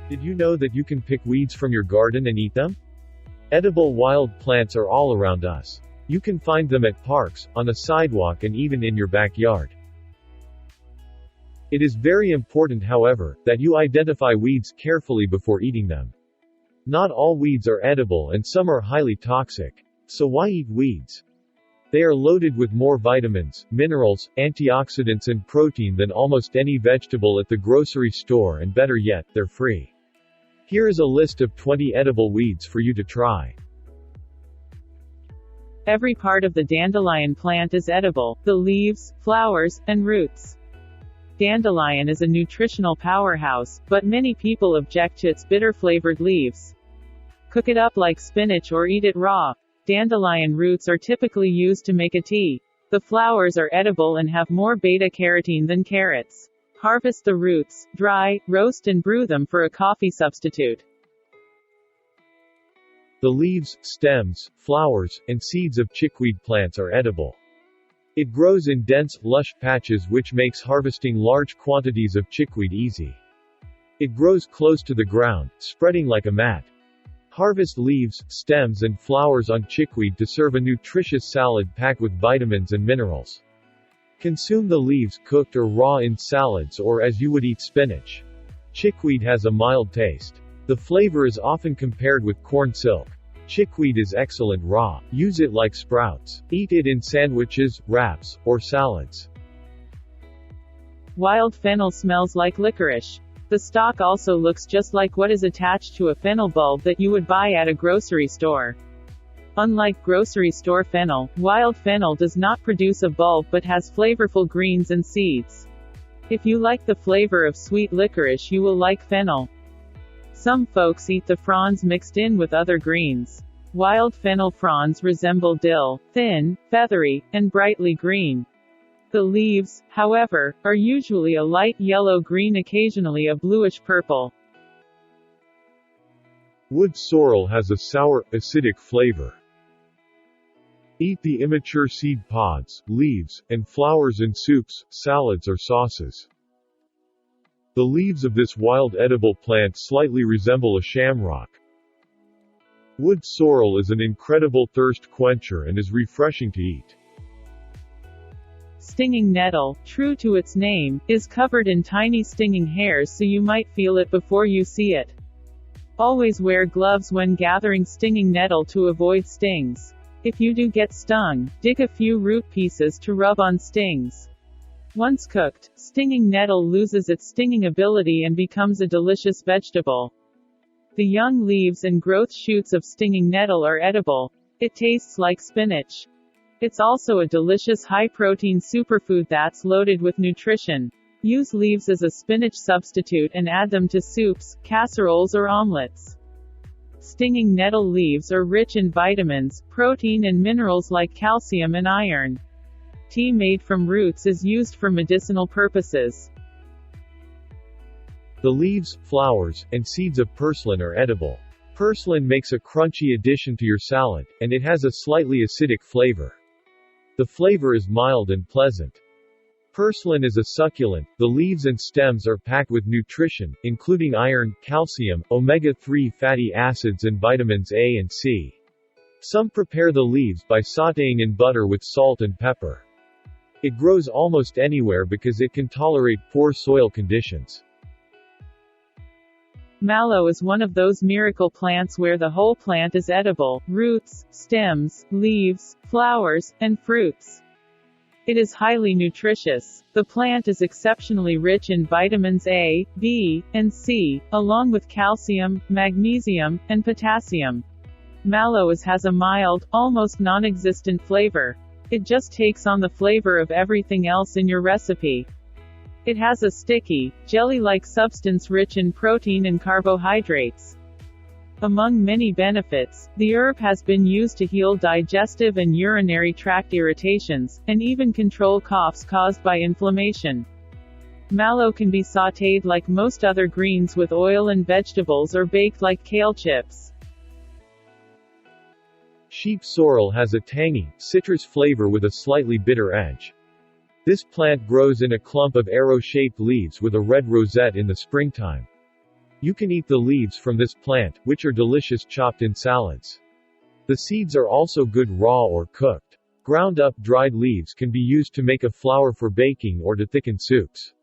Did you know that you can pick weeds from your garden and eat them? Edible wild plants are all around us. You can find them at parks, on a sidewalk and even in your backyard. It is very important, however, that you identify weeds carefully before eating them. Not all weeds are edible and some are highly toxic. So why eat weeds? They are loaded with more vitamins, minerals, antioxidants and protein than almost any vegetable at the grocery store, and better yet, they're free. Here is a list of 20 edible weeds for you to try. Every part of the dandelion plant is edible: the leaves, flowers, and roots. Dandelion is a nutritional powerhouse, but many people object to its bitter-flavored leaves. Cook it up like spinach or eat it raw. Dandelion roots are typically used to make a tea. The flowers are edible and have more beta-carotene than carrots. Harvest the roots, dry, roast and brew them for a coffee substitute. The leaves, stems, flowers, and seeds of chickweed plants are edible. It grows in dense, lush patches, which makes harvesting large quantities of chickweed easy. It grows close to the ground, spreading like a mat. Harvest leaves, stems and flowers on chickweed to serve a nutritious salad packed with vitamins and minerals. Consume the leaves cooked or raw in salads or as you would eat spinach. Chickweed has a mild taste. The flavor is often compared with corn silk. Chickweed is excellent raw. Use it like sprouts. Eat it in sandwiches, wraps, or salads. Wild fennel smells like licorice. The stalk also looks just like what is attached to a fennel bulb that you would buy at a grocery store. Unlike grocery store fennel, wild fennel does not produce a bulb but has flavorful greens and seeds. If you like the flavor of sweet licorice, you will like fennel. Some folks eat the fronds mixed in with other greens. Wild fennel fronds resemble dill, thin, feathery, and brightly green. The leaves, however, are usually a light yellow-green, occasionally a bluish-purple. Wood sorrel has a sour, acidic flavor. Eat the immature seed pods, leaves, and flowers in soups, salads or sauces. The leaves of this wild edible plant slightly resemble a shamrock. Wood sorrel is an incredible thirst quencher and is refreshing to eat. Stinging nettle, true to its name, is covered in tiny stinging hairs, so you might feel it before you see it. Always wear gloves when gathering stinging nettle to avoid stings. If you do get stung, dig a few root pieces to rub on stings. Once cooked, stinging nettle loses its stinging ability and becomes a delicious vegetable. The young leaves and growth shoots of stinging nettle are edible. It tastes like spinach. It's also a delicious high-protein superfood that's loaded with nutrition. Use leaves as a spinach substitute and add them to soups, casseroles or omelets. Stinging nettle leaves are rich in vitamins, protein and minerals like calcium and iron. Tea made from roots is used for medicinal purposes. The leaves, flowers, and seeds of purslane are edible. Purslane makes a crunchy addition to your salad, and it has a slightly acidic flavor. The flavor is mild and pleasant. Purslane is a succulent. The leaves and stems are packed with nutrition, including iron, calcium, omega-3 fatty acids and vitamins A and C. Some prepare the leaves by sautéing in butter with salt and pepper. It grows almost anywhere because it can tolerate poor soil conditions. Mallow is one of those miracle plants where the whole plant is edible: roots, stems, leaves, flowers, and fruits. It is highly nutritious. The plant is exceptionally rich in vitamins A, B, and C, along with calcium, magnesium, and potassium. Mallow has a mild, almost non-existent flavor. It just takes on the flavor of everything else in your recipe. It has a sticky, jelly-like substance rich in protein and carbohydrates. Among many benefits, the herb has been used to heal digestive and urinary tract irritations, and even control coughs caused by inflammation. Mallow can be sautéed like most other greens with oil and vegetables, or baked like kale chips. Sheep sorrel has a tangy, citrus flavor with a slightly bitter edge. This plant grows in a clump of arrow-shaped leaves with a red rosette in the springtime. You can eat the leaves from this plant, which are delicious chopped in salads. The seeds are also good raw or cooked. Ground up dried leaves can be used to make a flour for baking or to thicken soups.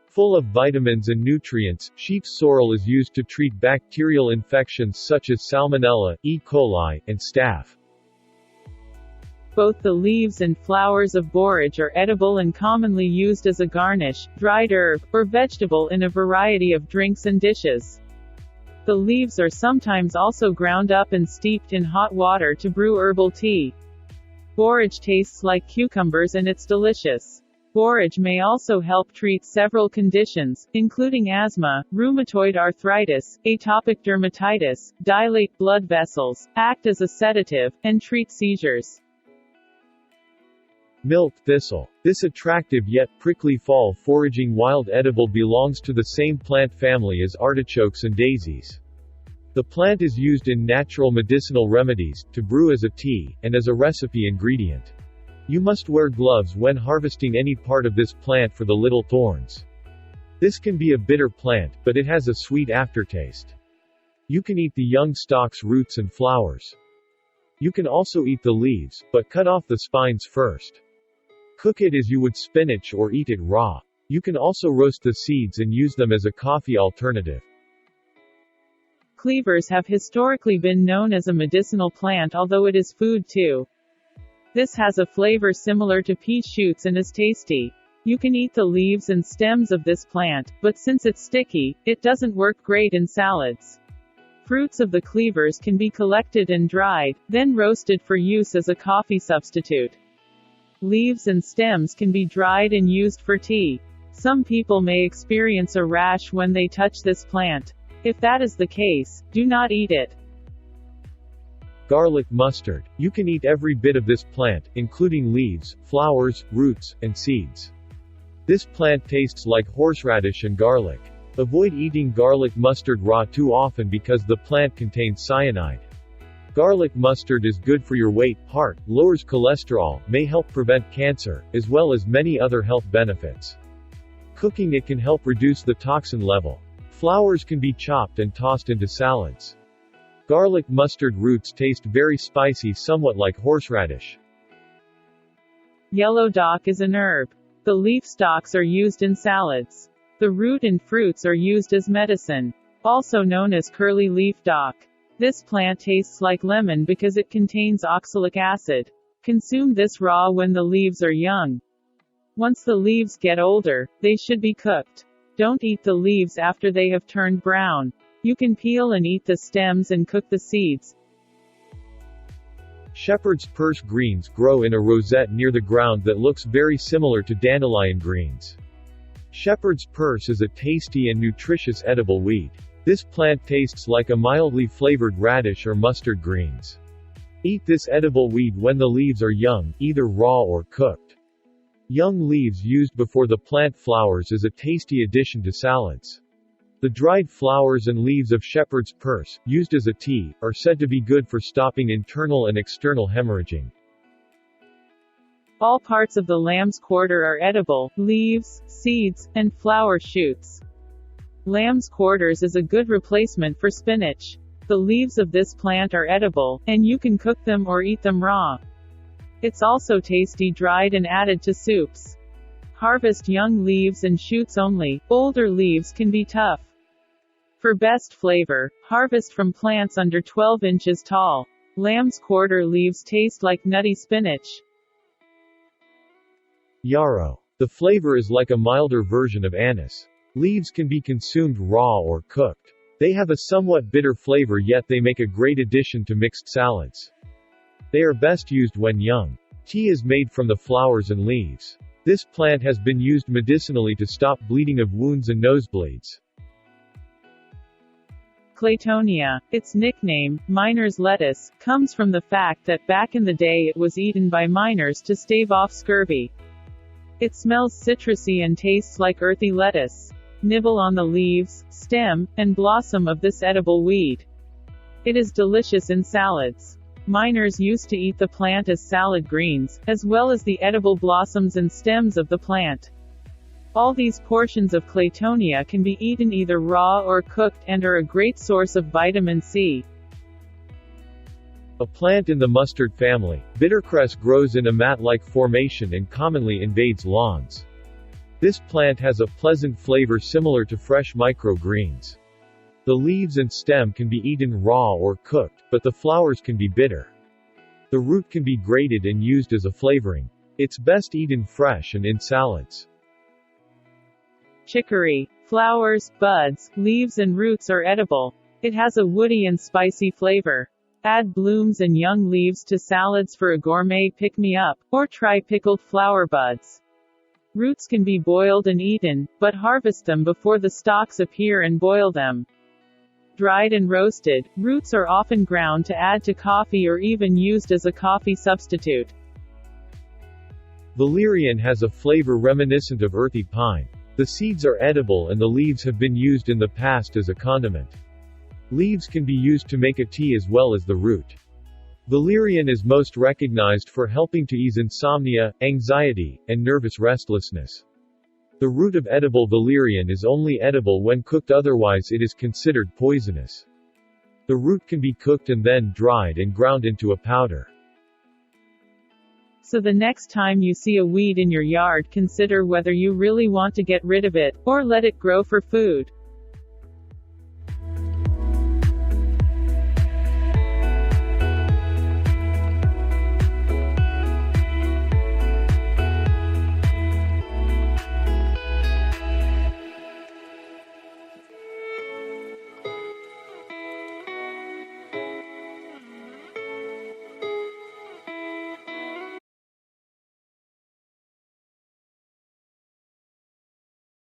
Full of vitamins and nutrients, sheep's sorrel is used to treat bacterial infections such as Salmonella, E. coli, and staph. Both the leaves and flowers of borage are edible and commonly used as a garnish, dried herb, or vegetable in a variety of drinks and dishes. The leaves are sometimes also ground up and steeped in hot water to brew herbal tea. Borage tastes like cucumbers and it's delicious. Borage may also help treat several conditions, including asthma, rheumatoid arthritis, atopic dermatitis, dilate blood vessels, act as a sedative, and treat seizures. Milk thistle. This attractive yet prickly fall foraging wild edible belongs to the same plant family as artichokes and daisies. The plant is used in natural medicinal remedies, to brew as a tea, and as a recipe ingredient. You must wear gloves when harvesting any part of this plant for the little thorns. This can be a bitter plant, but it has a sweet aftertaste. You can eat the young stalks, roots and flowers. You can also eat the leaves, but cut off the spines first. Cook it as you would spinach or eat it raw. You can also roast the seeds and use them as a coffee alternative. Cleavers have historically been known as a medicinal plant, although it is food too. This has a flavor similar to pea shoots and is tasty. You can eat the leaves and stems of this plant, but since it's sticky, it doesn't work great in salads. Fruits of the cleavers can be collected and dried, then roasted for use as a coffee substitute. Leaves and stems can be dried and used for tea. Some people may experience a rash when they touch this plant. If that is the case, do not eat it. Garlic mustard. You can eat every bit of this plant, including leaves, flowers, roots, and seeds. This plant tastes like horseradish and garlic. Avoid eating garlic mustard raw too often because the plant contains cyanide. Garlic mustard is good for your weight, heart, lowers cholesterol, may help prevent cancer, as well as many other health benefits. Cooking it can help reduce the toxin level. Flowers can be chopped and tossed into salads. Garlic mustard roots taste very spicy, somewhat like horseradish. Yellow dock is an herb. The leaf stalks are used in salads. The root and fruits are used as medicine. Also known as curly leaf dock. This plant tastes like lemon because it contains oxalic acid. Consume this raw when the leaves are young. Once the leaves get older, they should be cooked. Don't eat the leaves after they have turned brown. You can peel and eat the stems and cook the seeds. Shepherd's purse greens grow in a rosette near the ground that looks very similar to dandelion greens. Shepherd's purse is a tasty and nutritious edible weed. This plant tastes like a mildly flavored radish or mustard greens. Eat this edible weed when the leaves are young, either raw or cooked. Young leaves used before the plant flowers is a tasty addition to salads. The dried flowers and leaves of shepherd's purse, used as a tea, are said to be good for stopping internal and external hemorrhaging. All parts of the lamb's quarter are edible: leaves, seeds, and flower shoots. Lamb's quarters is a good replacement for spinach. The leaves of this plant are edible, and you can cook them or eat them raw. It's also tasty dried and added to soups. Harvest young leaves and shoots only. Older leaves can be tough. For best flavor, harvest from plants under 12 inches tall. Lamb's quarter leaves taste like nutty spinach. Yarrow. The flavor is like a milder version of anise. Leaves can be consumed raw or cooked. They have a somewhat bitter flavor, yet they make a great addition to mixed salads. They are best used when young. Tea is made from the flowers and leaves. This plant has been used medicinally to stop bleeding of wounds and nosebleeds. CLAYTONIA, its nickname, miner's lettuce, comes from the fact that back in the day it was eaten by miners to stave off scurvy. It smells citrusy and tastes like earthy lettuce. Nibble on the leaves, stem, and blossom of this edible weed. It is delicious in salads. Miners used to eat the plant as salad greens, as well as the edible blossoms and stems of the plant. All these portions of Claytonia can be eaten either raw or cooked and are a great source of vitamin C. A plant in the mustard family, bittercress grows in a mat-like formation and commonly invades lawns. This plant has a pleasant flavor similar to fresh microgreens. The leaves and stem can be eaten raw or cooked, but the flowers can be bitter. The root can be grated and used as a flavoring. It's best eaten fresh and in salads. Chicory. Flowers, buds, leaves and roots are edible. It has a woody and spicy flavor. Add blooms and young leaves to salads for a gourmet pick-me-up, or try pickled flower buds. Roots can be boiled and eaten, but harvest them before the stalks appear and boil them. Dried and roasted, roots are often ground to add to coffee or even used as a coffee substitute. Valerian has a flavor reminiscent of earthy pine. The seeds are edible and the leaves have been used in the past as a condiment. Leaves can be used to make a tea as well as the root. Valerian is most recognized for helping to ease insomnia, anxiety, and nervous restlessness. The root of edible valerian is only edible when cooked, otherwise it is considered poisonous. The root can be cooked and then dried and ground into a powder. So the next time you see a weed in your yard, consider whether you really want to get rid of it, or let it grow for food.